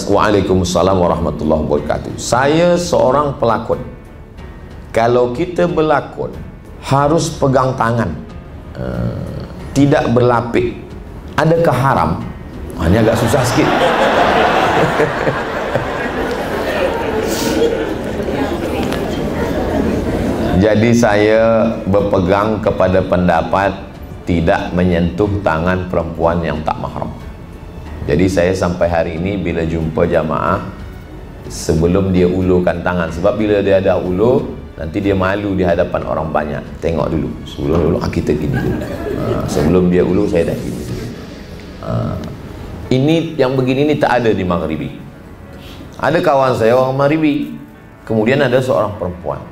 Waalaikumsalam warahmatullahi wabarakatuh. Saya seorang pelakon. Kalau kita berlakon harus pegang tangan, tidak berlapik. Adakah haram? Ini agak susah sikit. Jadi saya berpegang kepada pendapat tidak menyentuh tangan perempuan yang tak mahram. Jadi saya sampai hari ini bila jumpa jamaah, sebelum dia ulurkan tangan, sebab bila dia ada ulur nanti dia malu di hadapan orang banyak. Tengok dulu, sebelum ulur kita gini dulu. Sebelum dia ulur saya dah gini. Ini yang begini ni tak ada di Maghribi. Ada kawan saya orang Maghribi, kemudian ada seorang perempuan,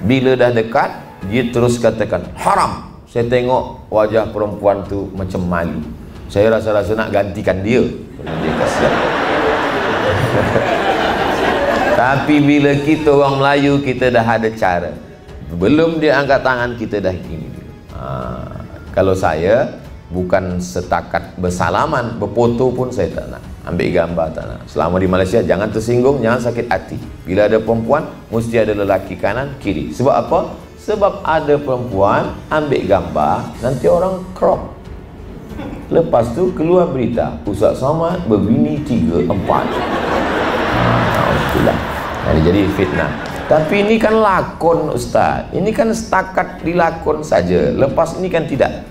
bila dah dekat dia terus katakan haram. Saya tengok wajah perempuan tu macam malu. Saya rasa-rasa nak gantikan dia. Dia kasihan. Tapi bila kita orang Melayu, kita dah ada cara. Belum dia angkat tangan, kita dah gini. Kalau saya bukan setakat bersalaman, berfoto pun saya tak nak, ambil gambar tak nak. Selama di Malaysia jangan tersinggung, jangan sakit hati. Bila ada perempuan mesti ada lelaki kanan kiri. Sebab apa? Sebab ada perempuan ambil gambar, nanti orang crop. Lepas tu keluar berita Ustaz Somad berbini 3, 4. Itulah. Jadi fitnah. Tapi ini kan lakon Ustaz. Ini kan setakat dilakon saja. Lepas ini kan tidak.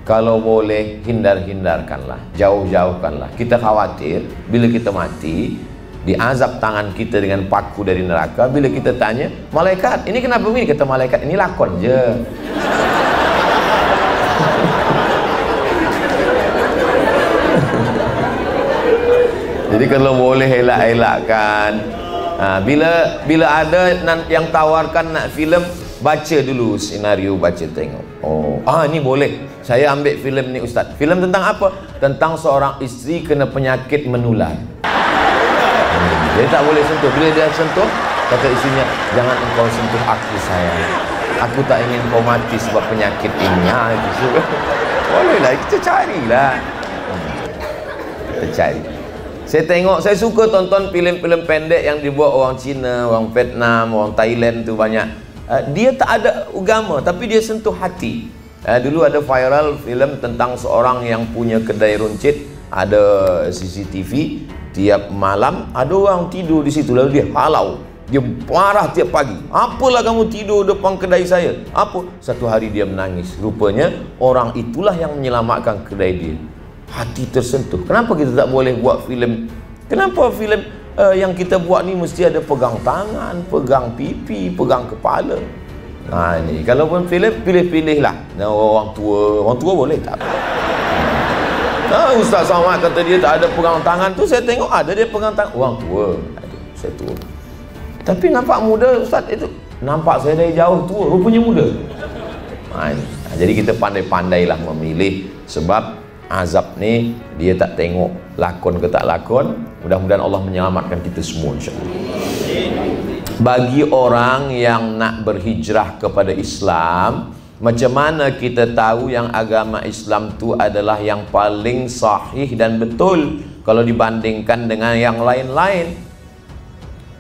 Kalau boleh hindar-hindarkanlah, jauh-jauhkanlah. Kita khawatir bila kita mati diazab tangan kita dengan paku dari neraka. Bila kita tanya malaikat, ini kenapa begini? Kata malaikat, ini lakon je. Jadi kalau boleh elak-elakkan. Bila ada yang tawarkan nak filem, baca dulu senario, baca tengok. Ini boleh. Saya ambil filem ni Ustaz. Filem tentang apa? Tentang seorang isteri kena penyakit menular. Dia tak boleh sentuh. Bila dia sentuh, kata isinya, jangan engkau sentuh aku sayang. Aku tak ingin kau mati sebab penyakit ini. Bolehlah, kita carilah. Kita cari. Saya tengok, saya suka tonton filem-filem pendek yang dibuat orang Cina, orang Vietnam, orang Thailand tu banyak. Dia tak ada agama, tapi dia sentuh hati. Dulu ada viral filem tentang seorang yang punya kedai runcit, ada CCTV. Tiap malam ada orang tidur di situ, lalu dia halau, dia marah tiap pagi. Apalah kamu tidur depan kedai saya? Apa? Satu hari dia menangis. Rupanya orang itulah yang menyelamatkan kedai dia. Hati tersentuh. Kenapa kita tak boleh buat filem? Kenapa filem yang kita buat ni mesti ada pegang tangan, pegang pipi, pegang kepala? Ini kalau pun filem, pilih-pilihlah. Orang tua boleh tak? Ustaz Somad kata dia tak ada pegang tangan tu, saya tengok ada dia pegang tangan. Orang tua, saya tua. Tapi nampak muda Ustaz itu. Nampak saya dari jauh tua, rupanya muda. Jadi kita pandai-pandailah memilih, sebab azab ni dia tak tengok lakon ke tak lakon. Mudah-mudahan Allah menyelamatkan kita semua insya-Allah. Bagi orang yang nak berhijrah kepada Islam, macam mana kita tahu yang agama Islam tu adalah yang paling sahih dan betul kalau dibandingkan dengan yang lain-lain?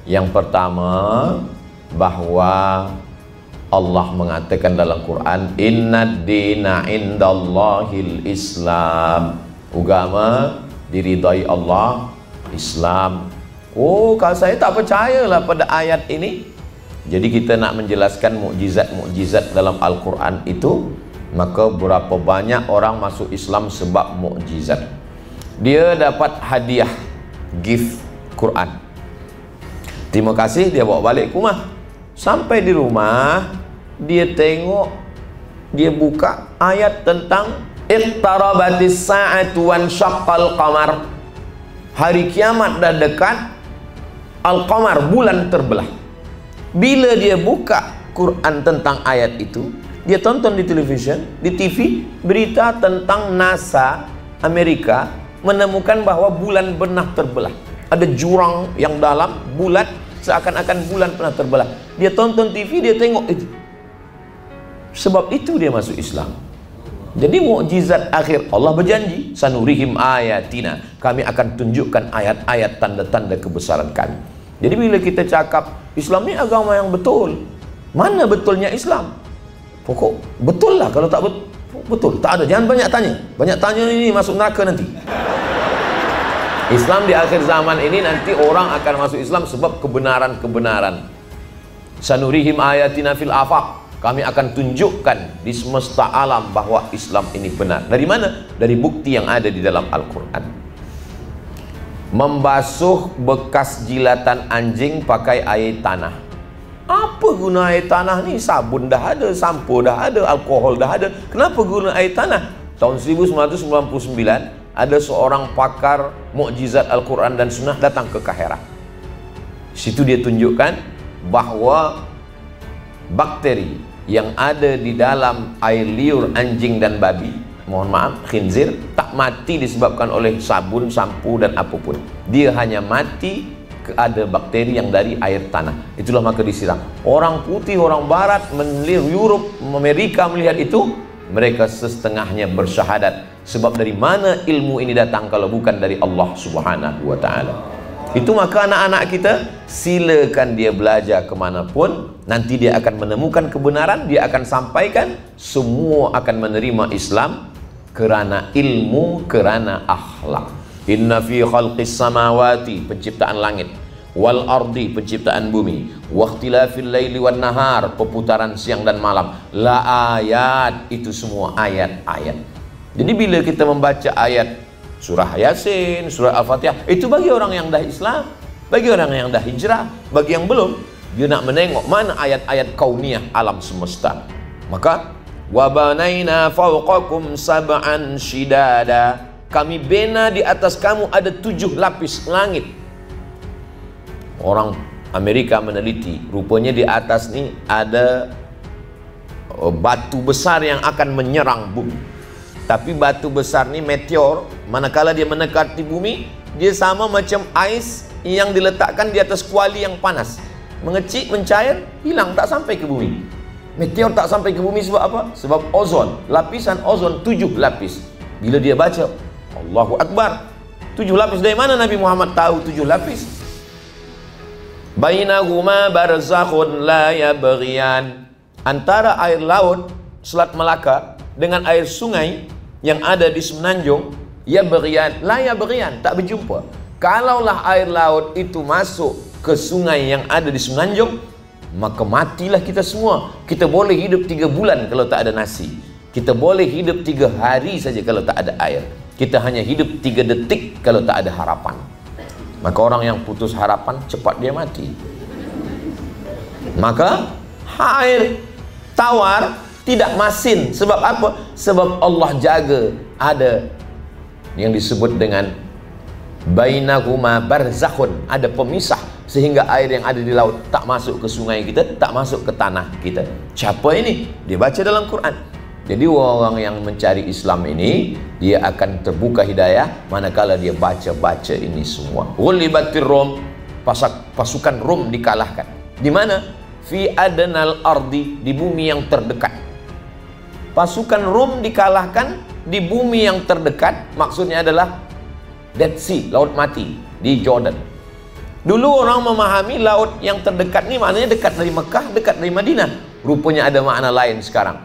Yang pertama, bahwa Allah mengatakan dalam Quran, Innad dina indallahil Islam. Agama diridai Allah, Islam. Kalau saya tak percayalah pada ayat ini. Jadi kita nak menjelaskan mukjizat-mukjizat dalam Al-Quran itu, maka berapa banyak orang masuk Islam sebab mukjizat. Dia dapat hadiah, gift Quran. Terima kasih, dia bawa balik ke rumah. Sampai di rumah, dia tengok, dia buka ayat tentang iqtarabatis sa'atu wan syaqqal qamar. Hari kiamat dah dekat, al-qamar, bulan terbelah. Bila dia buka Quran tentang ayat itu, dia tonton di televisyen, di TV, berita tentang NASA Amerika menemukan bahwa bulan pernah terbelah. Ada jurang yang dalam, bulat, seakan-akan bulan pernah terbelah. Dia tonton TV, dia tengok itu. Sebab itu dia masuk Islam. Jadi mukjizat akhir, Allah berjanji, sanurihim ayatina, kami akan tunjukkan ayat-ayat tanda-tanda kebesaran kami. Jadi bila kita cakap Islam ni agama yang betul, mana betulnya Islam? Pokok betul lah. Kalau tak betul, tak ada. Jangan banyak tanya. Banyak tanya ini masuk neraka nanti. Islam di akhir zaman ini nanti orang akan masuk Islam sebab kebenaran-kebenaran. Sanurihim ayatina fil afaq, kami akan tunjukkan di semesta alam bahwa Islam ini benar. Dari mana? Dari bukti yang ada di dalam Al-Quran. Membasuh bekas jilatan anjing pakai air tanah. Apa guna air tanah ni? Sabun dah ada, sampo dah ada, alkohol dah ada. Kenapa guna air tanah? Tahun 1999 ada seorang pakar mukjizat Al-Quran dan Sunnah datang ke Kahira. Situ dia tunjukkan bahwa bakteri yang ada di dalam air liur anjing dan babi, mohon maaf, khinzir, tak mati disebabkan oleh sabun, sampo dan apapun. Dia hanya mati ada bakteri yang dari air tanah. Itulah maka disiram. Orang putih, orang barat, Europe, Amerika melihat itu, mereka setengahnya bersyahadat. Sebab dari mana ilmu ini datang kalau bukan dari Allah Subhanahu wa ta'ala. Itu maka anak-anak kita silakan dia belajar kemanapun, nanti dia akan menemukan kebenaran, dia akan sampaikan, semua akan menerima Islam kerana ilmu, kerana akhlak. Inna fi khalqis samawati, penciptaan langit, wal ardi, penciptaan bumi, wa ikhtilafil laili wan nahar, perputaran siang dan malam, la ayat, itu semua ayat-ayat. Jadi bila kita membaca ayat surah Yasin, surah Al-Fatihah, itu bagi orang yang dah Islam, bagi orang yang dah hijrah. Bagi yang belum, dia nak menengok mana ayat-ayat kauniyah alam semesta. Maka wa banaina fawqakum sab'an shidada, kami bina di atas kamu ada 7 lapis langit. Orang Amerika meneliti, rupanya di atas ni ada batu besar yang akan menyerang bumi. Tapi batu besar ni meteor, manakala dia mendekati bumi, dia sama macam ais yang diletakkan di atas kuali yang panas. Mengecik, mencair, hilang, tak sampai ke bumi. Meteor tak sampai ke bumi sebab apa? Sebab ozon, lapisan ozon 7 lapis. Bila dia baca Allahu Akbar, 7 lapis, dari mana Nabi Muhammad tahu 7 lapis? Bainahuma barzakhun la yabghiyan, antara air laut Selat Melaka dengan air sungai yang ada di Semenanjung, yabghiyan, la yabghiyan, tak berjumpa. Kalaulah air laut itu masuk ke sungai yang ada di Semenanjung, maka matilah kita semua. Kita boleh hidup 3 bulan kalau tak ada nasi. Kita boleh hidup 3 hari saja kalau tak ada air. Kita hanya hidup 3 detik kalau tak ada harapan. Maka orang yang putus harapan, cepat dia mati. Maka air tawar tidak masin. Sebab apa? Sebab Allah jaga ada yang disebut dengan bainahuma barzakhun, ada pemisah, sehingga air yang ada di laut tak masuk ke sungai kita, tak masuk ke tanah kita. Siapa ini? Dia baca dalam Quran. Jadi orang yang mencari Islam ini, dia akan terbuka hidayah manakala dia baca-baca ini semua. Ghulibatir Rum, pasukan Rum dikalahkan. Di mana? Fi adnal ardi, di bumi yang terdekat. Pasukan Rum dikalahkan di bumi yang terdekat, maksudnya adalah Dead Sea, laut mati di Jordan. Dulu orang memahami laut yang terdekat ni maknanya dekat dari Mekah, dekat dari Madinah. Rupanya ada makna lain sekarang.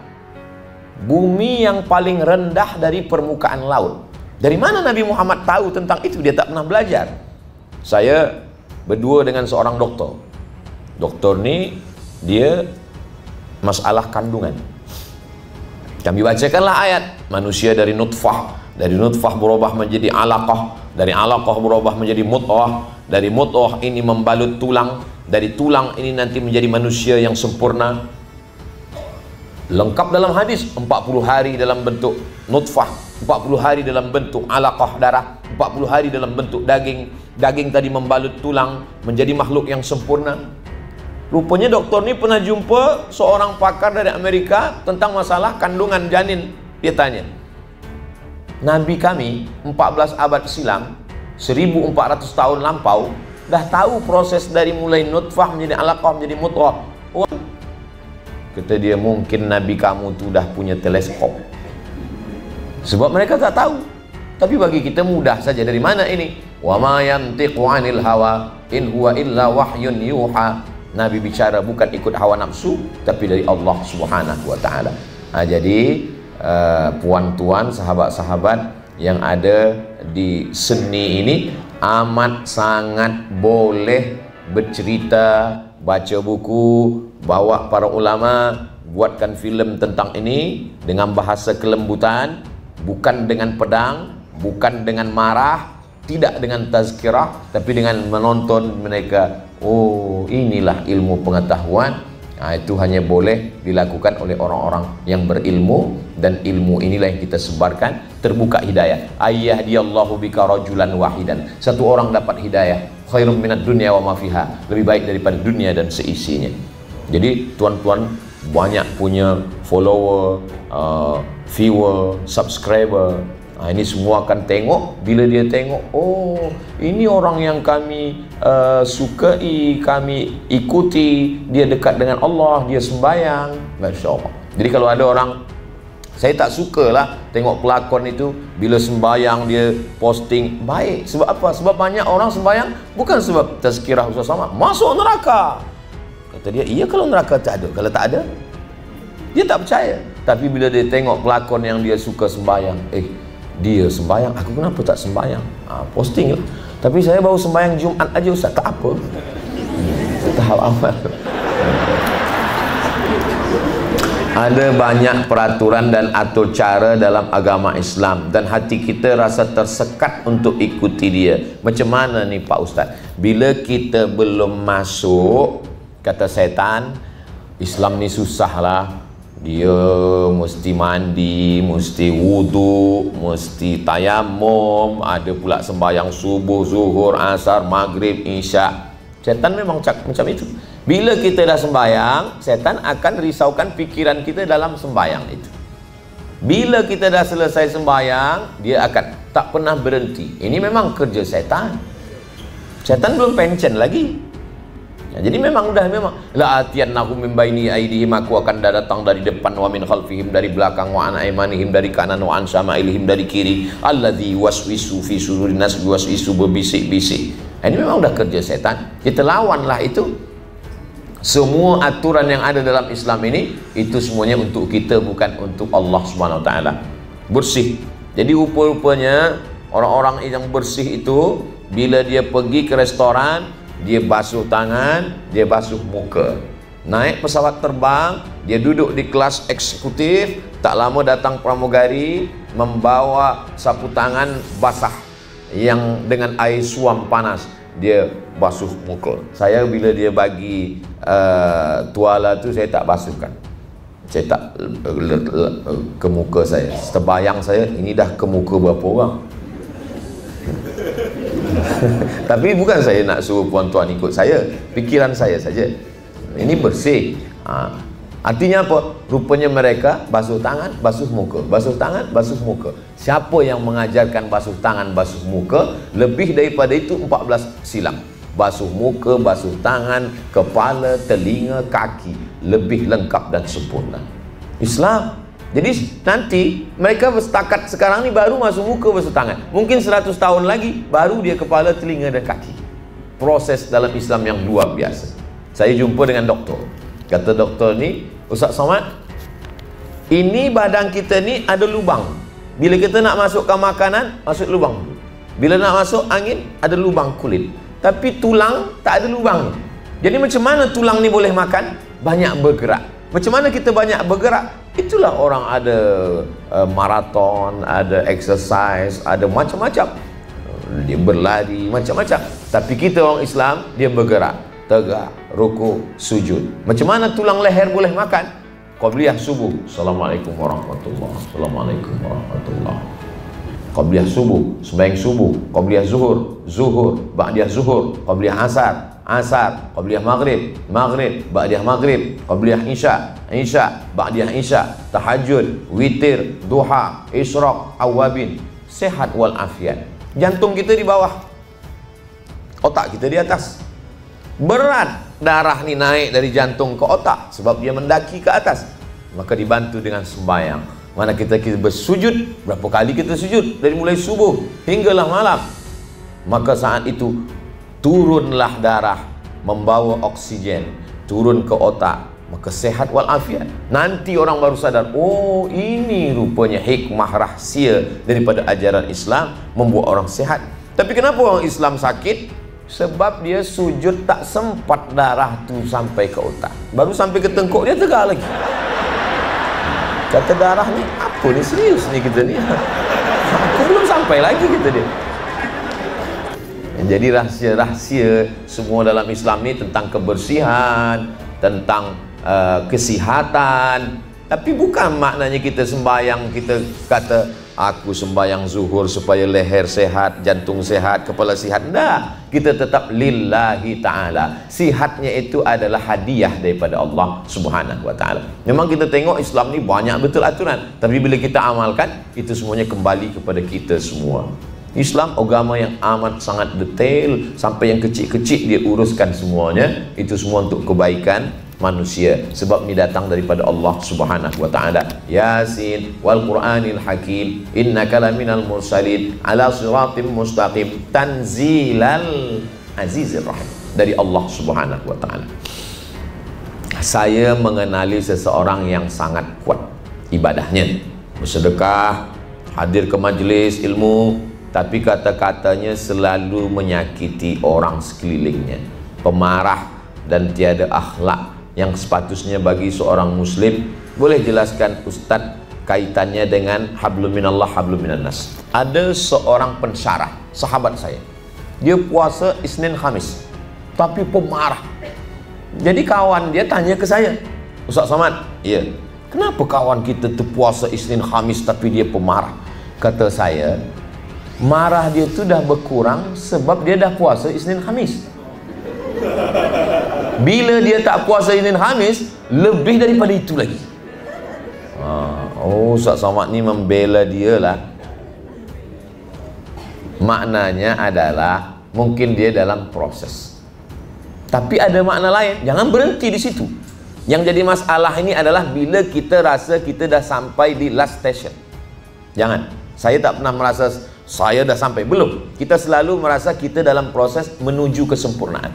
Bumi yang paling rendah dari permukaan laut. Dari mana Nabi Muhammad tahu tentang itu? Dia tak pernah belajar. Saya berdua dengan seorang doktor. Doktor ni dia masalah kandungan. Kami bacakanlah ayat, manusia dari nutfah, dari nutfah berubah menjadi alaqah, dari alaqah berubah menjadi mudghah, dari mudghah ini membalut tulang, dari tulang ini nanti menjadi manusia yang sempurna. Lengkap dalam hadis, 40 hari dalam bentuk nutfah, 40 hari dalam bentuk alaqah darah, 40 hari dalam bentuk daging, daging tadi membalut tulang menjadi makhluk yang sempurna. Rupanya doktor ni pernah jumpa seorang pakar dari Amerika tentang masalah kandungan janin. Dia tanya, Nabi kami 14 abad silam, 1400 tahun lampau, dah tahu proses dari mulai nutfah menjadi alaqah menjadi mudghah. Kata dia, mungkin Nabi kamu tu dah punya teleskop. Sebab mereka tak tahu. Tapi bagi kita mudah saja. Dari mana ini? Wa ma yantiqu 'anil hawa in huwa illa wahyun yuha. Nabi bicara bukan ikut hawa nafsu, tapi dari Allah Subhanahu wa taala. Jadi puan-tuan, sahabat-sahabat yang ada di seni ini amat sangat boleh bercerita, baca buku, bawa para ulama, buatkan filem tentang ini dengan bahasa kelembutan, bukan dengan pedang, bukan dengan marah, tidak dengan tazkirah, tapi dengan menonton mereka. Oh, inilah ilmu pengetahuan. Itu hanya boleh dilakukan oleh orang-orang yang berilmu, dan ilmu inilah yang kita sebarkan. Terbuka hidayah. Ayyahdiyallahu bika rajulan wahidan. Satu orang dapat hidayah, khairum minad dunya wa ma fiha. Lebih baik daripada dunia dan seisinya. Jadi tuan-tuan banyak punya follower, viewer, subscriber. Ini semua akan tengok. Bila dia tengok, oh ini orang yang kami sukai, kami ikuti, dia dekat dengan Allah, dia sembahyang. Masya Allah. Jadi kalau ada orang, saya tak sukalah tengok pelakon itu bila sembahyang dia posting baik. Sebab apa? Sebab banyak orang sembahyang bukan sebab tazkirah Ustaz Samad, masuk neraka. Kata dia, iya kalau neraka tak ada. Kalau tak ada, dia tak percaya. Tapi bila dia tengok pelakon yang dia suka sembahyang, dia sembahyang, aku kenapa tak sembahyang? Posting lah. Tapi saya baru sembahyang Jumaat aja Ustaz. Tak apa. Tahap awal. Ada banyak peraturan dan atur cara dalam agama Islam, dan hati kita rasa tersekat untuk ikuti dia. Macam mana ni Pak Ustaz? Bila kita belum masuk, kata setan, Islam ni susah lah. Dia mesti mandi, mesti wudu, mesti tayamum, ada pula sembahyang subuh, zuhur, asar, maghrib, isyak. Setan memang macam itu. Bila kita dah sembahyang, setan akan risaukan pikiran kita dalam sembahyang itu. Bila kita dah selesai sembahyang, dia akan tak pernah berhenti. Ini memang kerja setan. Setan belum pension lagi. Jadi memang la atiyannahum min baini aydihim, aku akan datang dari depan, wa min khalfihim, dari belakang, wa an aymanihim, dari kanan, wa an syama'ilihim, dari kiri, alladzi waswisu fi sudurin nas, waswisu, berbisik-bisik. Ini memang dah kerja setan. Kita lawanlah itu. Semua aturan yang ada dalam Islam ini, itu semuanya untuk kita, bukan untuk Allah Subhanahu wa taala. Bersih. Jadi rupa-rupanya orang-orang yang bersih itu bila dia pergi ke restoran, dia basuh tangan, dia basuh muka. Naik pesawat terbang, dia duduk di kelas eksekutif, tak lama datang pramugari membawa sapu tangan basah yang dengan air suam panas, dia basuh muka. Saya bila dia bagi tuala tu, saya tak basuhkan. Saya tak ke muka saya. Terbayang saya, ini dah ke muka berapa orang. Tapi bukan saya nak suruh puan-tuan ikut saya, pikiran saya saja. Ini bersih. Artinya apa? Rupanya mereka basuh tangan, basuh muka, basuh tangan, basuh muka. Siapa yang mengajarkan basuh tangan, basuh muka? Lebih daripada itu 14 silam. Basuh muka, basuh tangan, kepala, telinga, kaki, lebih lengkap dan sempurna Islam. Jadi nanti mereka setakat sekarang ni baru masuk muka, basuh tangan. Mungkin 100 tahun lagi baru dia kepala, telinga dan kaki. Proses dalam Islam yang luar biasa. Saya jumpa dengan doktor. Kata doktor ni, Ustaz Samad, ini badan kita ni ada lubang. Bila kita nak masukkan makanan, masuk lubang. Bila nak masuk angin, ada lubang kulit. Tapi tulang tak ada lubang. Jadi macam mana tulang ni boleh makan? Banyak bergerak. Macam mana kita banyak bergerak? Itulah orang ada maraton, ada exercise, ada macam-macam. Dia berlari, macam-macam. Tapi kita orang Islam, dia bergerak, tegak, rukuk, sujud. Macam mana tulang leher boleh makan? Qabliyah subuh, Assalamualaikum warahmatullahi. Assalamualaikum warahmatullahi. Qabliyah subuh, sembahyang subuh. Qabliyah zuhur, zuhur. Ba'diyah zuhur. Qabliyah asar, asar. Qabliyah maghrib, maghrib. Ba'diyah maghrib. Qabliyah isya, isya. Ba'diyah isya. Tahajud, witir, duha, isyraq, awabin. Sehat walafiat. Jantung kita di bawah, otak kita di atas. Berat darah ni naik dari jantung ke otak sebab dia mendaki ke atas. Maka dibantu dengan sembahyang. Mana kita bersujud, berapa kali kita sujud dari mulai subuh hinggalah malam. Maka saat itu turunlah darah membawa oksigen turun ke otak, maka sehat walafiat. Nanti orang baru sadar, oh ini rupanya hikmah rahsia daripada ajaran Islam membuat orang sehat. Tapi kenapa orang Islam sakit? Sebab dia sujud tak sempat darah tu sampai ke otak, baru sampai ke tengkuk dia tegak lagi. Kata darah ni, apa ni, serius ni kita ni, aku belum sampai lagi, kata dia. Jadi rahsia-rahsia semua dalam Islam ni tentang kebersihan, tentang kesihatan. Tapi bukan maknanya kita sembahyang, kita kata aku sembahyang zuhur supaya leher sehat, jantung sehat, kepala sehat. Tidak, kita tetap lillahi ta'ala. Sihatnya itu adalah hadiah daripada Allah subhanahu wa ta'ala. Memang kita tengok Islam ni banyak betul aturan, tapi bila kita amalkan, itu semuanya kembali kepada kita semua. Islam agama yang amat sangat detail, sampai yang kecil-kecil dia uruskan semuanya. Itu semua untuk kebaikan manusia, sebab ini datang daripada Allah subhanahu wa ta'ala. Yasin wal Qur'anil Hakim innaka laminal mursalin ala siratim mustaqim tanzilal azizir rahim, dari Allah subhanahu wa ta'ala. Saya mengenali seseorang yang sangat kuat ibadahnya, bersedekah, hadir ke majlis ilmu, tapi kata-katanya selalu menyakiti orang sekelilingnya, pemarah dan tiada akhlak yang sepatutnya bagi seorang muslim. Boleh jelaskan Ustadz kaitannya dengan hablum minallah hablum minannas? Ada seorang pensyarah, sahabat saya, dia puasa Isnin Khamis tapi pemarah. Jadi kawan dia tanya ke saya, Ustaz Somad, iya, kenapa kawan kita terpuasa Isnin Khamis tapi dia pemarah? Kata saya, marah dia tu dah berkurang sebab dia dah puasa Isnin Khamis. Bila dia tak puasa Isnin Khamis, lebih daripada itu lagi. Oh, Ustaz Somad ni membela dia lah. Maknanya adalah mungkin dia dalam proses, tapi ada makna lain. Jangan berhenti di situ. Yang jadi masalah ini adalah bila kita rasa kita dah sampai di last station. Jangan. Saya tak pernah merasa saya dah sampai, belum. Kita selalu merasa kita dalam proses menuju kesempurnaan.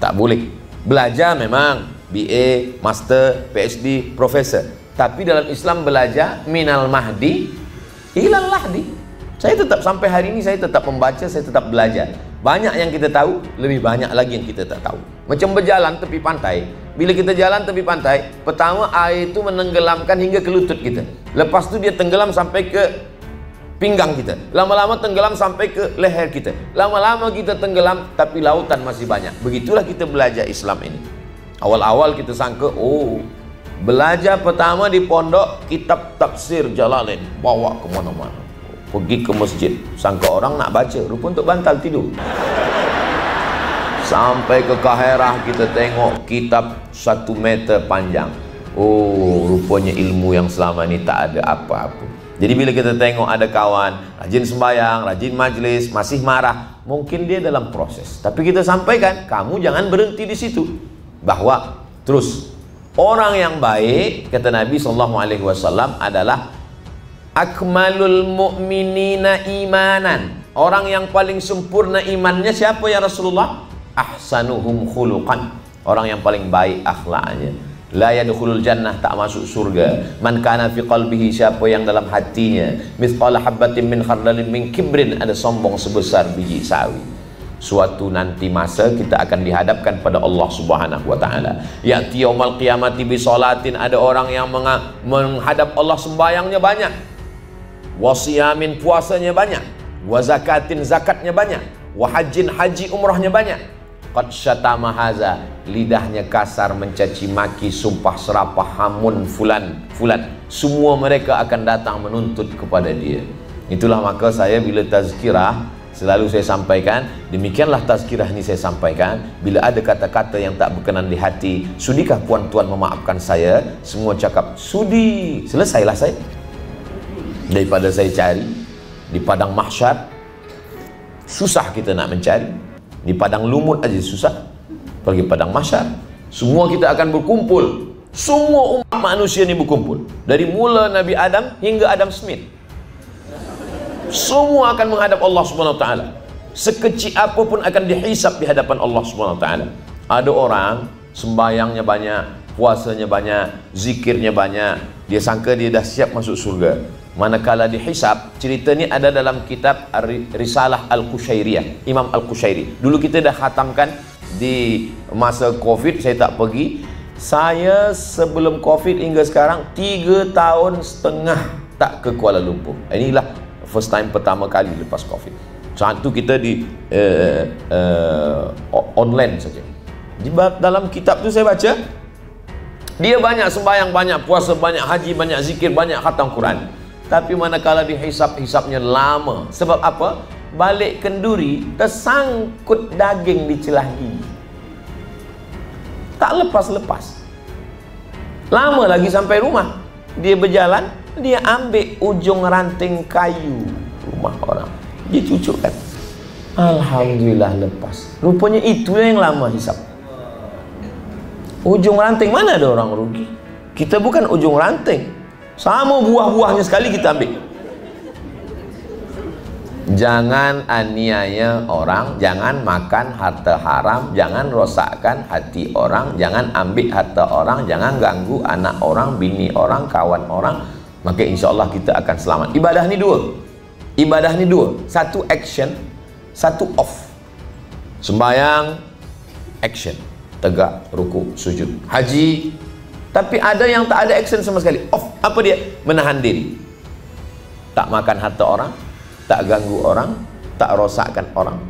Tak boleh. Belajar memang BA, Master, PhD, Profesor. Tapi dalam Islam belajar minal mahdi ilal lahdi. Saya tetap sampai hari ini, saya tetap membaca, saya tetap belajar. Banyak yang kita tahu, lebih banyak lagi yang kita tak tahu. Macam berjalan tepi pantai. Bila kita jalan tepi pantai, pertama air itu menenggelamkan hingga ke lutut kita. Lepas tu dia tenggelam sampai ke pinggang kita, lama-lama tenggelam sampai ke leher kita, lama-lama kita tenggelam tapi lautan masih banyak. Begitulah kita belajar Islam ini. Awal-awal kita sangka, oh, belajar pertama di pondok kitab tafsir Jalalain, bawa ke mana-mana, pergi ke masjid, sangka orang nak baca, rupa untuk bantal tidur. Sampai ke Kaherah kita tengok kitab 1 meter panjang. Oh, rupanya ilmu yang selama ini tak ada apa-apa. Jadi bila kita tengok ada kawan rajin sembahyang, rajin majlis, masih marah, mungkin dia dalam proses. Tapi kita sampaikan, kamu jangan berhenti di situ. Bahwa terus orang yang baik, kata Nabi SAW, adalah akmalul mu'minina imanan. Orang yang paling sempurna imannya siapa ya Rasulullah? Ahsanuhum khuluqan. Orang yang paling baik akhlaknya. La yadkhulul jannah, tak masuk surga. Man kana fi qalbihi, siapa yang dalam hatinya mithqala habatin min khardalin min kibrin, ada sombong sebesar biji sawi. Suatu nanti masa kita akan dihadapkan pada Allah Subhanahu wa taala. Ya'ti yaumal qiyamati bi salatin, ada orang yang menghadap Allah sembayangnya banyak. Wa siyamin, puasanya banyak. Wa zakatin, zakatnya banyak. Wa hajjin, haji umrahnya banyak. Qad syatama haza, lidahnya kasar, mencaci maki, sumpah serapah, hamun fulan fulan. Semua mereka akan datang menuntut kepada dia. Itulah maka saya bila tazkirah selalu saya sampaikan, demikianlah tazkirah ini saya sampaikan. Bila ada kata-kata yang tak berkenan di hati, sudikah puan-tuan memaafkan saya? Semua cakap sudi, selesailah saya. Daripada saya cari di padang mahsyar, susah kita nak mencari. Di padang lumut aja susah, pergi padang mahsyar. Semua kita akan berkumpul Semua umat manusia ini berkumpul. Dari mula Nabi Adam hingga Adam Smith. Semua akan menghadap Allah Subhanahu Wa Taala. Sekecil apapun akan dihisap di hadapan Allah Subhanahu Wa Taala. Ada orang sembayangnya banyak, puasanya banyak, zikirnya banyak, dia sangka dia dah siap masuk surga. Manakala dihisap, cerita ni ada dalam kitab Risalah Al-Qushairiyah, Imam Al-Qushairi. Dulu kita dah khatamkan di masa Covid, saya tak pergi. Saya sebelum Covid hingga sekarang 3 tahun setengah tak ke Kuala Lumpur. Inilah first time pertama kali lepas Covid. Saat tu kita di online saja. Di dalam kitab tu saya baca, dia banyak sembahyang, banyak puasa, banyak haji, banyak zikir, banyak khatam Quran. Tapi manakala dihisap, hisapnya lama. Sebab apa? Balik kenduri, tersangkut daging di celah gigi. Tak lepas-lepas. Lama lagi sampai rumah. Dia berjalan, dia ambil ujung ranting kayu rumah orang. Dia cucukkan. Alhamdulillah lepas. Rupanya itulah yang lama hisap. Ujung ranting, mana ada orang rugi? Kita bukan ujung ranting. Sama buah-buahnya sekali kita ambil. Jangan aniaya orang, jangan makan harta haram, jangan rosakkan hati orang, jangan ambil harta orang, jangan ganggu anak orang, bini orang, kawan orang. Maka insya Allah kita akan selamat. Ibadah ni dua. Ibadah ni dua. Satu action, satu off. Sembayang, action. Tegak, ruku, sujud. Haji, tapi ada yang tak ada action sama sekali. Off. Apa dia? Menahan diri. Tak makan harta orang, tak ganggu orang, tak rosakkan orang.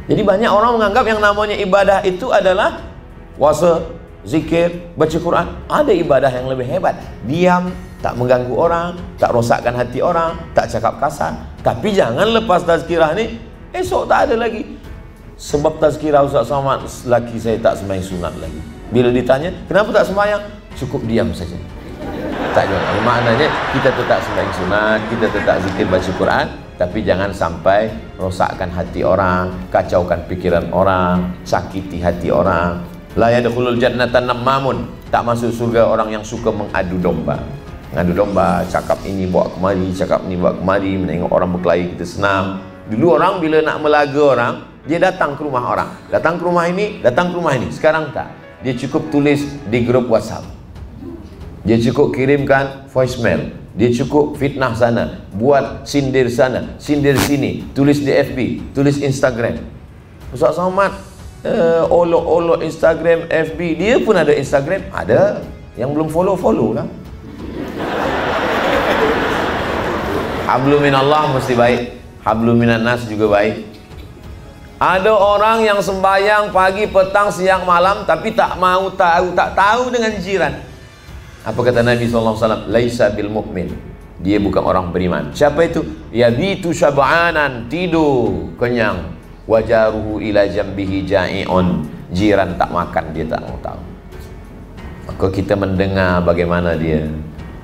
Jadi banyak orang menganggap yang namanya ibadah itu adalah puasa, zikir, baca Quran. Ada ibadah yang lebih hebat. Diam, tak mengganggu orang, tak rosakkan hati orang, tak cakap kasar. Tapi jangan lepas tazkirah ni, esok tak ada lagi. Sebab tazkirah Ustaz Somad, laki saya tak sembahyang sunat lagi. Bila ditanya, kenapa tak sembahyang? Cukup diam saja. Tak juga. Maknanya kita tetap sembahyang sunat, kita tetap zikir baca Quran, tapi jangan sampai rosakkan hati orang, kacaukan pikiran orang, sakiti hati orang. La yadkhulul jannata nammamun. Tak masuk surga orang yang suka mengadu domba. Mengadu domba, cakap ini bawa kemari, cakap ini bawa kemari, menengok orang berkelahi kita senang. Dulu orang bila nak melaga orang, dia datang ke rumah orang. Datang ke rumah ini, datang ke rumah ini. Sekarang tak. Dia cukup tulis di grup WhatsApp. Dia cukup kirimkan voicemail. Dia cukup fitnah sana, buat sindir sana, sindir sini, tulis di FB, tulis Instagram. Ustaz Somad olok-olok Instagram, FB. Dia pun ada Instagram. Ada. Yang belum follow lah. Hablum minallah mesti baik, hablum minan nas juga baik. Ada orang yang sembahyang pagi, petang, siang, malam, tapi tak mau tahu, tak tahu dengan jiran. Apa kata Nabi SAW? Laisa bil mu'min. Dia bukan orang beriman. Siapa itu? Yabitu syab'anan, tidur kenyang. Wajaruhu ila jambihi ja'i'un. Jiran tak makan, dia tak mau tahu. Maka kita mendengar bagaimana dia.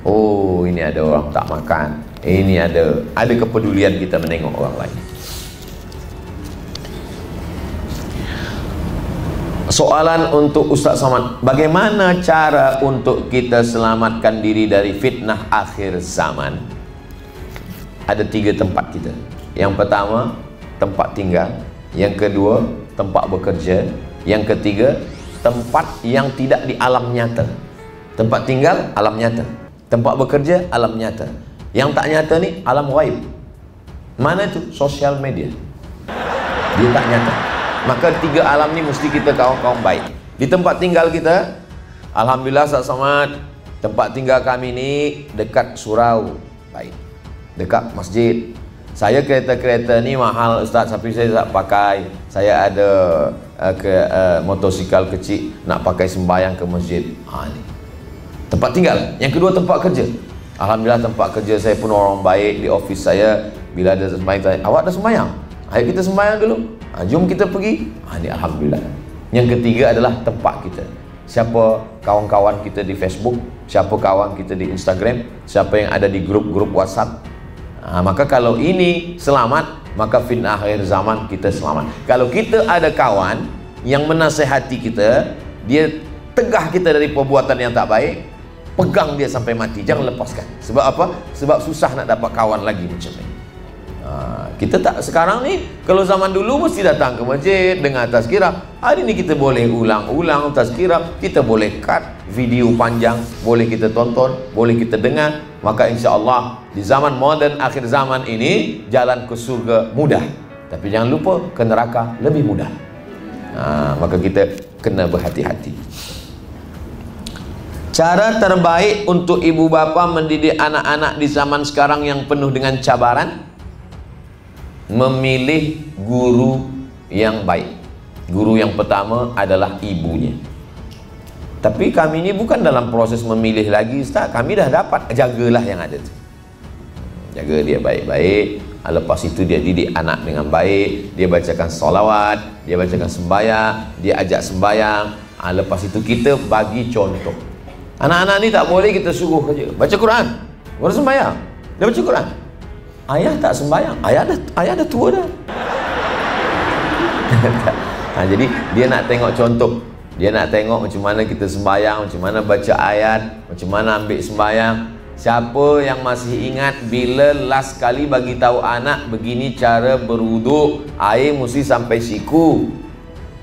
Oh, ini ada orang tak makan. Ini ada kepedulian kita menengok orang lain. Soalan untuk Ustaz Somad, bagaimana cara untuk kita selamatkan diri dari fitnah akhir zaman? Ada 3 tempat kita. Yang pertama, tempat tinggal. Yang kedua, tempat bekerja. Yang ketiga, tempat yang tidak di alam nyata. Tempat tinggal, alam nyata. Tempat bekerja, alam nyata. Yang tak nyata ni, alam ghaib. Mana itu? Sosial media. Dia tak nyata. Maka 3 alam ni mesti kita kawan-kawan baik. Di tempat tinggal kita, alhamdulillah Ustaz Somad, tempat tinggal kami ni dekat surau. Baik. Dekat masjid. Saya kereta-kereta ni mahal Ustaz, tapi saya tak pakai. Saya ada motosikal kecil, nak pakai sembahyang ke masjid. Ni. Tempat tinggal. Yang kedua, tempat kerja. Alhamdulillah tempat kerja saya pun orang baik. Di office saya, bila ada sembahyang, saya, awak dah sembahyang? Ayo kita sembahyang dulu. Jom kita pergi. Ini alhamdulillah. Yang ketiga adalah tempat kita. Siapa kawan-kawan kita di Facebook, siapa kawan kita di Instagram, siapa yang ada di grup-grup WhatsApp. Maka kalau ini selamat, maka fitnah akhir zaman kita selamat. Kalau kita ada kawan yang menasihati kita, dia tegah kita dari perbuatan yang tak baik, pegang dia sampai mati, jangan lepaskan. Sebab apa? Sebab susah nak dapat kawan lagi macam ni. Kita tak, sekarang ni kalau zaman dulu mesti datang ke masjid dengar tazkirah. Hari ni kita boleh ulang-ulang tazkirah, kita boleh cut video panjang, boleh kita tonton, boleh kita dengar. Maka insya-Allah di zaman moden akhir zaman ini jalan ke surga mudah, tapi jangan lupa ke neraka lebih mudah. Maka kita kena berhati-hati. Cara terbaik untuk ibu bapa mendidik anak-anak di zaman sekarang yang penuh dengan cabaran, memilih guru yang baik. Guru yang pertama adalah ibunya. Tapi kami ini bukan dalam proses memilih lagi, Ustaz. Kami dah dapat, jagalah yang ada tu. Jaga dia baik-baik. Lepas itu dia didik anak dengan baik. Dia bacakan solawat, dia bacakan sembahyang, dia ajak sembahyang. Lepas itu kita bagi contoh. Anak-anak ni tak boleh kita suruh saja baca Quran, baru sembahyang. Dia baca Quran. Ayah tak sembahyang, ayah dah tua dah. Jadi dia nak tengok contoh, dia nak tengok macam mana kita sembahyang, macam mana baca ayat, macam mana ambil sembahyang. Siapa yang masih ingat bila last kali bagi tahu anak begini cara berwuduk, air mesti sampai siku,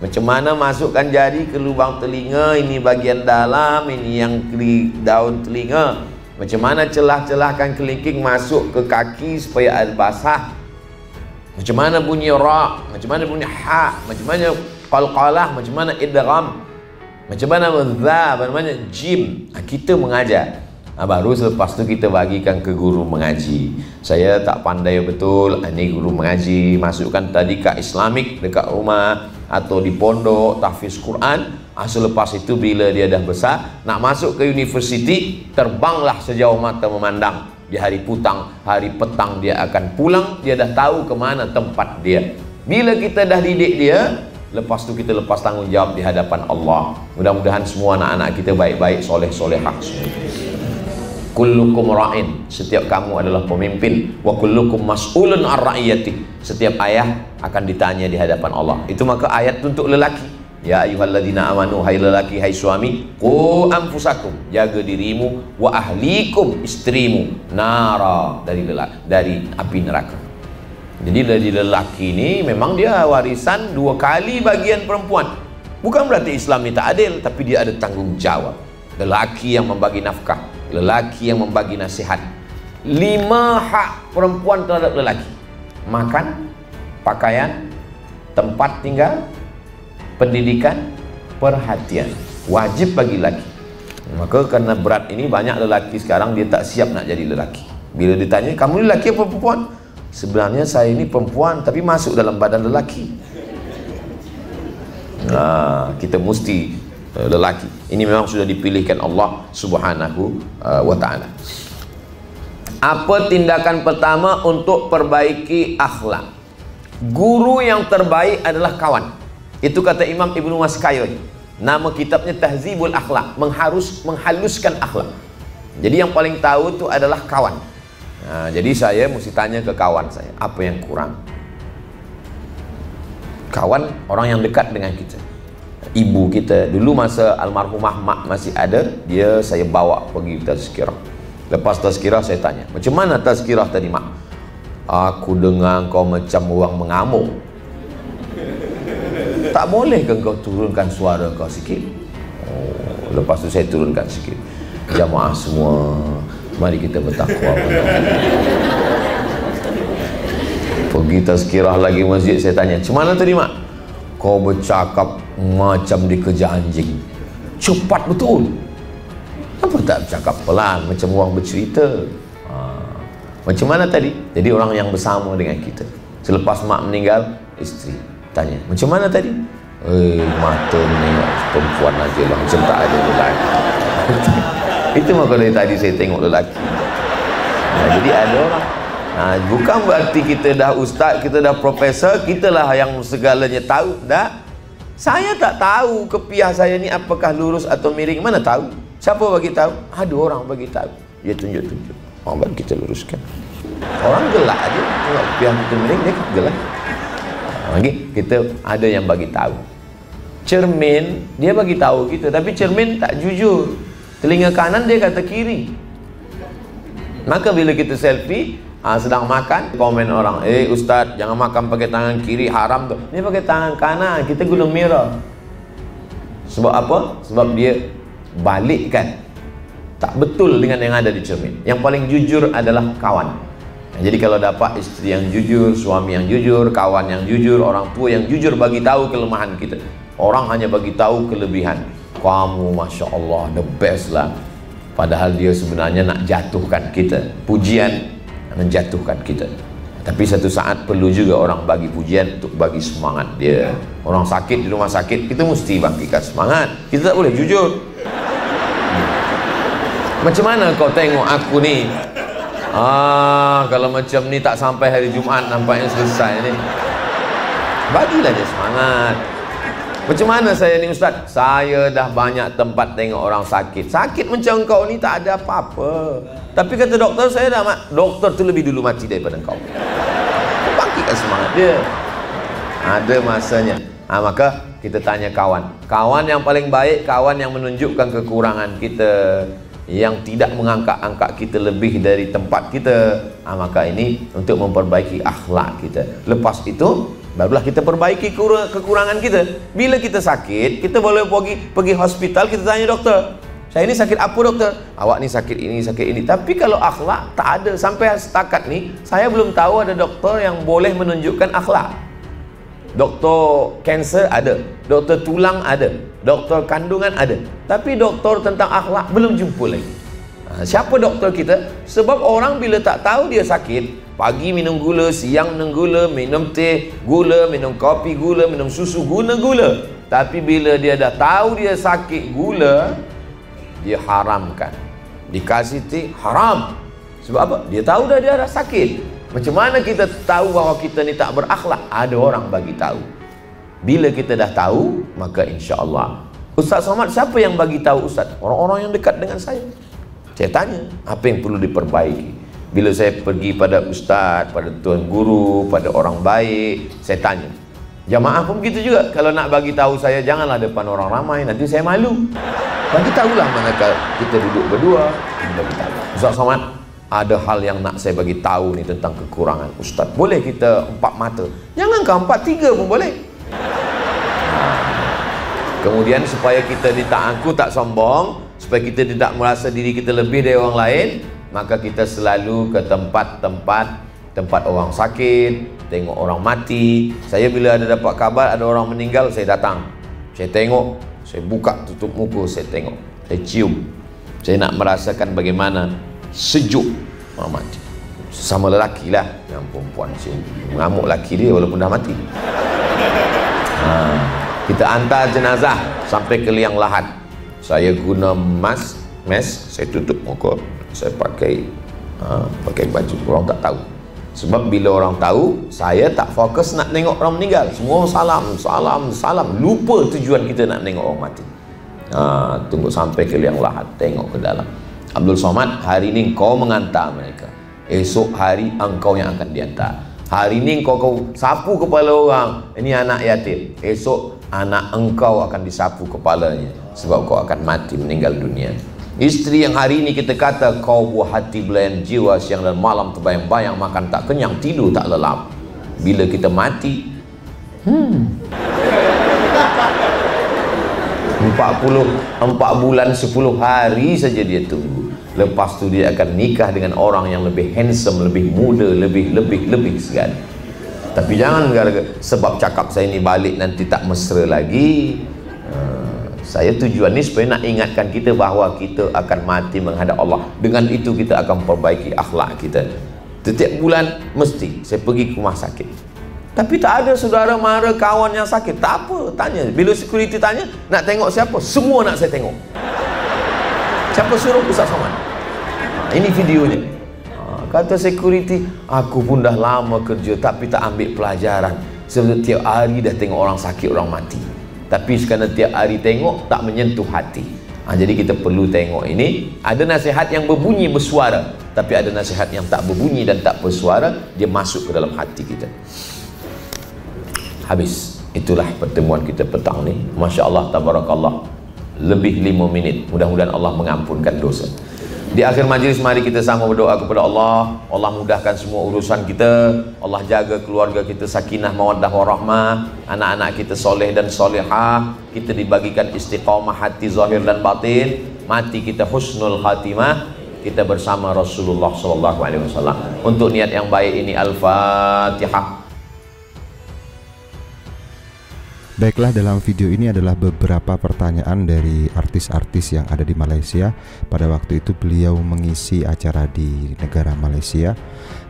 macam mana masukkan jari ke lubang telinga, ini bagian dalam, ini yang di daun telinga, macam mana celah-celahkan kelingking masuk ke kaki supaya ada basah, macam mana bunyi ra, macam mana bunyi ha, macam mana qalqalah, macam mana idgham, macam mana dha, macam mana jim. Kita mengajar. Baru selepas tu kita bagikan ke guru mengaji. Saya tak pandai betul, ini guru mengaji, masukkan tadika Islamik dekat rumah atau di pondok tahfiz Quran. Selepas itu bila dia dah besar nak masuk ke universiti, terbanglah sejauh mata memandang. Di hari putang, hari petang dia akan pulang, dia dah tahu ke mana tempat dia. Bila kita dah didik dia, lepas tu kita lepas tanggungjawab di hadapan Allah. Mudah-mudahan semua anak-anak kita baik-baik, soleh-solehah. Kullukum ra'in, setiap kamu adalah pemimpin. Wa kullukum mas'ulun ar-ra'iyati, setiap ayah akan ditanya di hadapan Allah. Itu maka ayat untuk lelaki. Ya ayyuhalladzina amanu, hai lelaki, hai suami, qu anfusakum, jaga dirimu, wa ahlikum, istrimu, nara, dari api neraka. Jadi dari lelaki ini memang dia warisan 2 kali bagian perempuan. Bukan berarti Islam ini tak adil, tapi dia ada tanggung jawab. Lelaki yang membagi nafkah, lelaki yang membagi nasihat. 5 hak perempuan terhadap lelaki: makan, pakaian, tempat tinggal, pendidikan, perhatian. Wajib bagi lelaki. Maka karena berat ini banyak lelaki sekarang dia tak siap nak jadi lelaki. Bila ditanya, kamu lelaki apa perempuan? Sebenarnya saya ini perempuan tapi masuk dalam badan lelaki. Kita mesti lelaki. Ini memang sudah dipilihkan Allah Subhanahu wa ta'ala. Apa tindakan pertama untuk perbaiki akhlak? Guru yang terbaik adalah kawan. Itu kata Imam Ibnu Maskayri. Nama kitabnya Tahzibul Akhlak, menghaluskan akhlak. Jadi yang paling tahu itu adalah kawan. Jadi saya mesti tanya ke kawan saya, apa yang kurang? Kawan, orang yang dekat dengan kita. Ibu kita, dulu masa almarhumah mak masih ada, saya bawa pergi tazkirah. Lepas tazkirah saya tanya, macam mana tazkirah tadi mak? Aku dengar kau macam orang mengamuk. Tak boleh ke kau turunkan suara kau sikit? Lepas tu saya turunkan sikit. Jamaah semua, mari kita bertakwa. Pergi tazkirah lagi masjid, saya tanya, macam mana tadi mak? Kau bercakap macam dikejar anjing. Cepat betul. Apa tak bercakap pelan macam orang bercerita? Macam mana tadi? Jadi orang yang bersama dengan kita. Selepas mak meninggal, isteri tanya, macam mana tadi? Mata menengok perempuan aja lah, macam tak ada lelaki. Itu maka dari tadi saya tengok lelaki. Jadi ada orang. Bukan berarti kita dah ustaz, kita dah profesor, kita lah yang segalanya tahu. Dah. Saya tak tahu kepiah saya ni apakah lurus atau miring, mana tahu? Siapa bagi tahu? Ada orang bagi tahu. Dia tunjuk-tunjuk. Bagi kita luruskan. Orang gelak aja, tengok kepiah kita miring, dia gelak. Lagi kita ada yang bagi tahu. Cermin dia bagi tahu kita, tapi cermin tak jujur. Telinga kanan dia kata kiri. Maka bila kita selfie, sedang makan, komen orang, ustaz jangan makan pakai tangan kiri, haram tu. Dia pakai tangan kanan, kita guna mirror. Sebab apa? Sebab dia balikkan, tak betul dengan yang ada di cermin. Yang paling jujur adalah kawan. Jadi kalau dapat isteri yang jujur, suami yang jujur, kawan yang jujur, orang tua yang jujur bagi tahu kelemahan kita. Orang hanya bagi tahu kelebihan. Kamu Masya Allah the best lah, padahal dia sebenarnya nak jatuhkan kita. Pujian menjatuhkan kita. Tapi satu saat perlu juga orang bagi pujian untuk bagi semangat dia. Orang sakit di rumah sakit, kita mesti bangkitkan semangat. Kita tak boleh jujur. Macam mana kau tengok aku ni? Kalau macam ni tak sampai hari Jumaat nampaknya selesai ni. Bagilah dia semangat. Macam mana saya ni ustaz? Saya dah banyak tempat tengok orang sakit. Sakit macam kau ni tak ada apa-apa. Tapi kata doktor, saya dah doktor tu lebih dulu mati daripada kau. Bangkitkan semangat dia. Ada masanya. Maka kita tanya kawan. Kawan yang paling baik, kawan yang menunjukkan kekurangan kita, yang tidak mengangkat-angkat kita lebih dari tempat kita. Maka ini untuk memperbaiki akhlak kita. Lepas itu barulah kita perbaiki kekurangan kita. Bila kita sakit, kita boleh pergi hospital, kita tanya doktor, saya ini sakit apa doktor? Awak ni sakit ini, sakit ini. Tapi kalau akhlak tak ada. Sampai setakat ni saya belum tahu ada doktor yang boleh menunjukkan akhlak. Doktor kanser ada, doktor tulang ada, doktor kandungan ada, tapi doktor tentang akhlak belum jumpa lagi. Siapa doktor kita? Sebab orang bila tak tahu dia sakit, pagi minum gula, siang minum gula, minum teh gula, minum kopi gula, minum susu guna gula. Tapi bila dia dah tahu dia sakit gula, dia haramkan. Dikasih teh haram. Sebab apa? Dia tahu dah dia dah sakit. Macam mana kita tahu bahawa kita ni tak berakhlak? Ada orang bagi tahu. Bila kita dah tahu, maka insya-Allah. Ustaz Somad, siapa yang bagi tahu Ustaz? Orang-orang yang dekat dengan saya. Saya tanya, apa yang perlu diperbaiki? Bila saya pergi pada ustaz, pada tuan guru, pada orang baik, saya tanya. Jamaah pun begitu juga. Kalau nak bagi tahu saya, janganlah depan orang ramai, nanti saya malu. Bagi tahulah manakala kita duduk berdua, bagi tahu. Ustaz Somad, ada hal yang nak saya bagi tahu ni tentang kekurangan ustaz. Boleh kita 4 mata? Jangan 4, 3 pun boleh. Kemudian supaya kita aku tak sombong, supaya kita tidak merasa diri kita lebih dari orang lain, maka kita selalu ke tempat orang sakit, tengok orang mati. Saya bila ada dapat kabar ada orang meninggal, saya datang, saya tengok, saya buka tutup muka, saya tengok, saya cium. Saya nak merasakan bagaimana sejuk orang mati. Sama lelaki lah, yang perempuan cium, mengamuk lelaki dia walaupun dah mati. Kita hantar jenazah sampai ke liang lahat. Saya guna mask, saya tutup muka, saya pakai baju, orang tak tahu. Sebab bila orang tahu, saya tak fokus nak tengok orang meninggal. Semua salam, lupa tujuan kita nak tengok orang mati. Tunggu sampai ke liang lahat, tengok ke dalam. Abdul Somad, hari ini kau mengantar mereka, esok hari engkau yang akan diantar. Hari ini kau sapu kepala orang, ini anak yatim, esok anak engkau akan disapu kepalanya, sebab kau akan mati, meninggal dunia. Isteri yang hari ini kita kata kau buah hati belayan jiwa, siang dan malam terbayang-bayang, makan tak kenyang, tidur tak lelap. Bila kita mati, 4 bulan 10 hari saja dia tunggu. Lepas tu dia akan nikah dengan orang yang lebih handsome, lebih muda, lebih segala. Tapi jangan sebab cakap saya ni balik nanti tak mesra lagi. Saya tujuan ni supaya nak ingatkan kita bahawa kita akan mati menghadap Allah. Dengan itu kita akan perbaiki akhlak kita. Setiap bulan mesti saya pergi ke rumah sakit. Tapi tak ada saudara mara kawan yang sakit. Tak apa, tanya. Bila security tanya, nak tengok siapa? Semua nak saya tengok. Siapa suruh? Ustaz Somad. Ini videonya. Kata security, aku pun dah lama kerja tapi tak ambil pelajaran. Sebab tiap hari dah tengok orang sakit, orang mati. Tapi sekarang tiap hari tengok, tak menyentuh hati. Jadi kita perlu tengok ini. Ada nasihat yang berbunyi bersuara, tapi ada nasihat yang tak berbunyi dan tak bersuara. Dia masuk ke dalam hati kita. Habis. Itulah pertemuan kita petang ni. Masya Allah, tabarakallah, lebih 5 minit. Mudah-mudahan Allah mengampunkan dosa. Di akhir majlis mari kita sama berdoa kepada Allah. Allah mudahkan semua urusan kita. Allah jaga keluarga kita sakinah mawaddah warahmah. Anak-anak kita soleh dan solehah. Kita dibagikan istiqamah hati zahir dan batin. Mati kita husnul khatimah. Kita bersama Rasulullah SAW. Untuk niat yang baik ini Al-Fatihah. Baiklah, dalam video ini adalah beberapa pertanyaan dari artis-artis yang ada di Malaysia. Pada waktu itu beliau mengisi acara di negara Malaysia.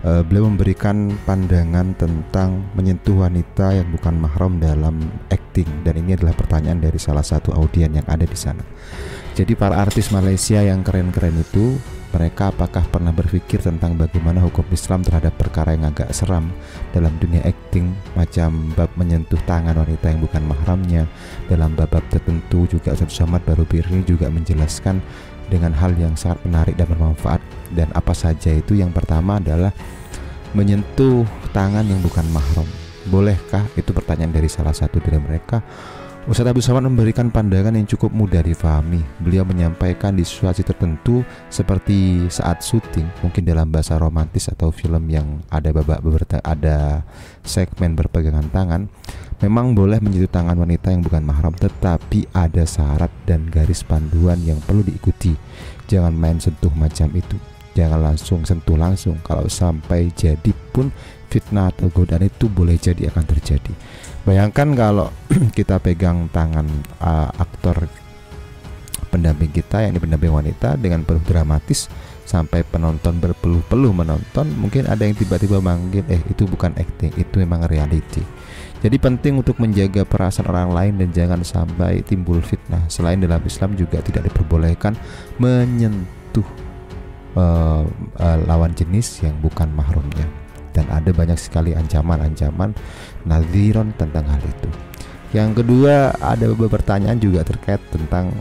Beliau memberikan pandangan tentang menyentuh wanita yang bukan mahram dalam acting, dan ini adalah pertanyaan dari salah satu audien yang ada di sana. Jadi para artis Malaysia yang keren-keren itu, mereka apakah pernah berpikir tentang bagaimana hukum Islam terhadap perkara yang agak seram dalam dunia acting, macam bab menyentuh tangan wanita yang bukan mahramnya. Dalam bab-bab tertentu juga Ustaz Somad baru-baru ini juga menjelaskan dengan hal yang sangat menarik dan bermanfaat. Dan apa saja itu? Yang pertama adalah menyentuh tangan yang bukan mahram. Bolehkah? Itu pertanyaan dari salah satu dari mereka. Ustaz Abdul Somad memberikan pandangan yang cukup mudah difahami. Beliau menyampaikan di situasi tertentu seperti saat syuting, mungkin dalam bahasa romantis atau film yang ada ada segmen berpegangan tangan, memang boleh menyentuh tangan wanita yang bukan mahram, tetapi ada syarat dan garis panduan yang perlu diikuti. Jangan main sentuh macam itu. Jangan langsung sentuh langsung. Kalau sampai jadi pun fitnah atau godaan itu boleh jadi akan terjadi. Bayangkan kalau kita pegang tangan aktor pendamping kita, yakni pendamping wanita, dengan penuh dramatis sampai penonton berpeluh-peluh menonton, mungkin ada yang tiba-tiba manggil, itu bukan acting, itu memang reality. Jadi penting untuk menjaga perasaan orang lain dan jangan sampai timbul fitnah. Selain dalam Islam juga tidak diperbolehkan menyentuh lawan jenis yang bukan mahramnya. Dan ada banyak sekali ancaman-ancaman nadhiron tentang hal itu. Yang kedua, ada beberapa pertanyaan juga terkait tentang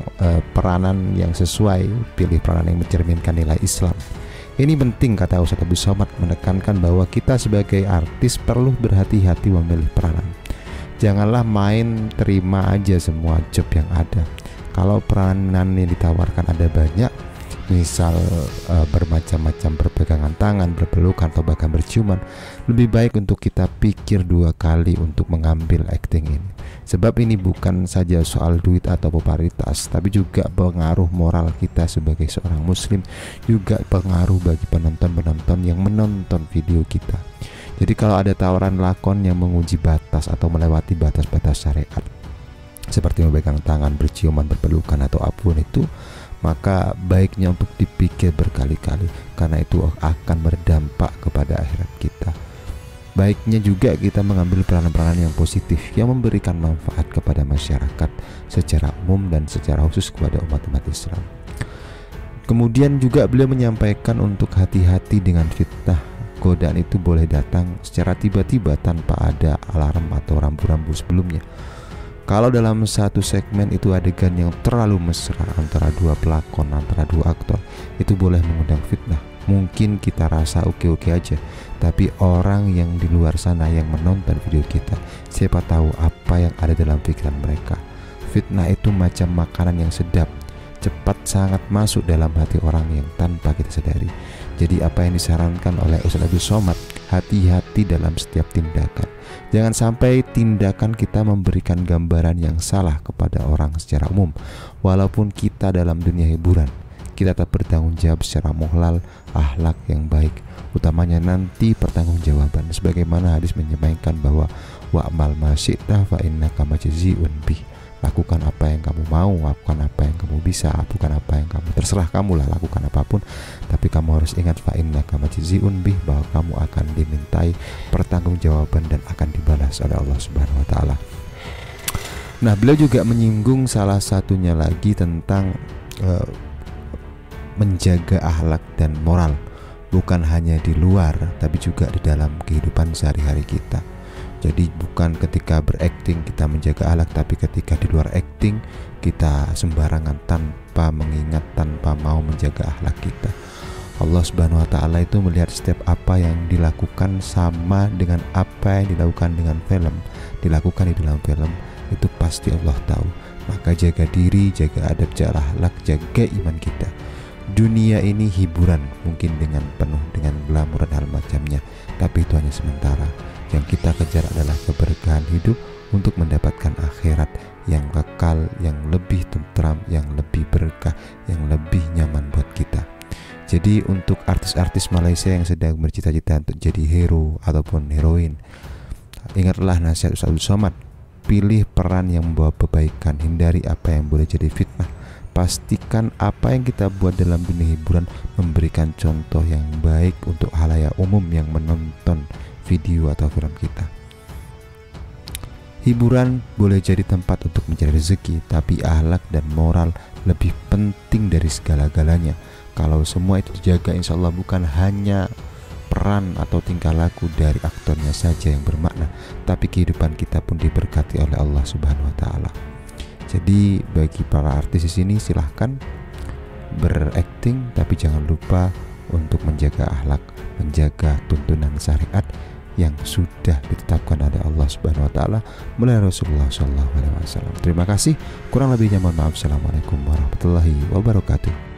peranan yang sesuai, pilih peranan yang mencerminkan nilai Islam. Ini penting, kata Ustaz Abdul Somad, menekankan bahwa kita sebagai artis perlu berhati-hati memilih peranan. Janganlah main terima aja semua job yang ada. Kalau peranan yang ditawarkan ada banyak, misal bermacam-macam berpegangan tangan, berpelukan, atau bahkan berciuman, lebih baik untuk kita pikir 2 kali untuk mengambil acting ini. Sebab ini bukan saja soal duit atau popularitas, tapi juga pengaruh moral kita sebagai seorang muslim, juga pengaruh bagi penonton-penonton yang menonton video kita. Jadi kalau ada tawaran lakon yang menguji batas atau melewati batas-batas syariat, seperti memegang tangan, berciuman, berpelukan, atau apapun itu, maka baiknya untuk dipikir berkali-kali, karena itu akan berdampak kepada akhirat kita. Baiknya juga kita mengambil peranan-peranan yang positif yang memberikan manfaat kepada masyarakat secara umum dan secara khusus kepada umat-umat Islam. Kemudian juga beliau menyampaikan untuk hati-hati dengan fitnah. Godaan itu boleh datang secara tiba-tiba tanpa ada alarm atau rambu-rambu sebelumnya. Kalau dalam satu segmen itu adegan yang terlalu mesra antara 2 pelakon, antara 2 aktor, itu boleh mengundang fitnah. Mungkin kita rasa oke-oke aja, tapi orang yang di luar sana yang menonton video kita, siapa tahu apa yang ada dalam pikiran mereka. Fitnah itu macam makanan yang sedap, cepat sangat masuk dalam hati orang yang tanpa kita sadari. Jadi apa yang disarankan oleh Ustaz Abdul Somad, hati-hati dalam setiap tindakan. Jangan sampai tindakan kita memberikan gambaran yang salah kepada orang secara umum. Walaupun kita dalam dunia hiburan, kita tetap bertanggung jawab secara moral, akhlak yang baik, utamanya nanti pertanggungjawaban. Sebagaimana hadis menyampaikan bahwa wa'mal ma syi'ta fa innaka majzi'un bih. Lakukan apa yang kamu mau, lakukan apa yang kamu bisa, lakukan apa yang kamu, terserah kamu lah, lakukan apapun, tapi kamu harus ingat fa innaka majzi'un bih, bahwa kamu akan dimintai pertanggungjawaban dan akan dibalas oleh Allah Subhanahu wa taala. Nah, beliau juga menyinggung salah satunya lagi tentang menjaga akhlak dan moral, bukan hanya di luar tapi juga di dalam kehidupan sehari-hari kita. Jadi bukan ketika berakting kita menjaga akhlak, tapi ketika di luar akting kita sembarangan tanpa mengingat, tanpa mau menjaga akhlak kita. Allah Subhanahu wa taala itu melihat setiap apa yang dilakukan sama dengan apa yang dilakukan dengan film, dilakukan di dalam film, itu pasti Allah tahu. Maka jaga diri, jaga adab, jaga akhlak, jaga iman kita. Dunia ini hiburan, mungkin dengan penuh dengan glamor dan hal macamnya, tapi itu hanya sementara. Yang kita kejar adalah keberkahan hidup untuk mendapatkan akhirat yang kekal, yang lebih tentram, yang lebih berkah, yang lebih nyaman buat kita. Jadi untuk artis-artis Malaysia yang sedang bercita-cita untuk jadi hero ataupun heroin, ingatlah nasihat Ustaz Abdul Somad. Pilih peran yang membawa kebaikan, hindari apa yang boleh jadi fitnah. Pastikan apa yang kita buat dalam dunia hiburan memberikan contoh yang baik untuk halayak umum yang menonton video atau film kita. Hiburan boleh jadi tempat untuk mencari rezeki, tapi akhlak dan moral lebih penting dari segala-galanya. Kalau semua itu dijaga, insya Allah bukan hanya peran atau tingkah laku dari aktornya saja yang bermakna, tapi kehidupan kita pun diberkati oleh Allah Subhanahu wa Ta'ala. Jadi bagi para artis di sini silahkan berakting, tapi jangan lupa untuk menjaga akhlak, menjaga tuntunan syariat yang sudah ditetapkan oleh Allah Subhanahu wa Ta'ala melalui Rasulullah SAW. Terima kasih. Kurang lebihnya mohon maaf. Assalamualaikum warahmatullahi wabarakatuh.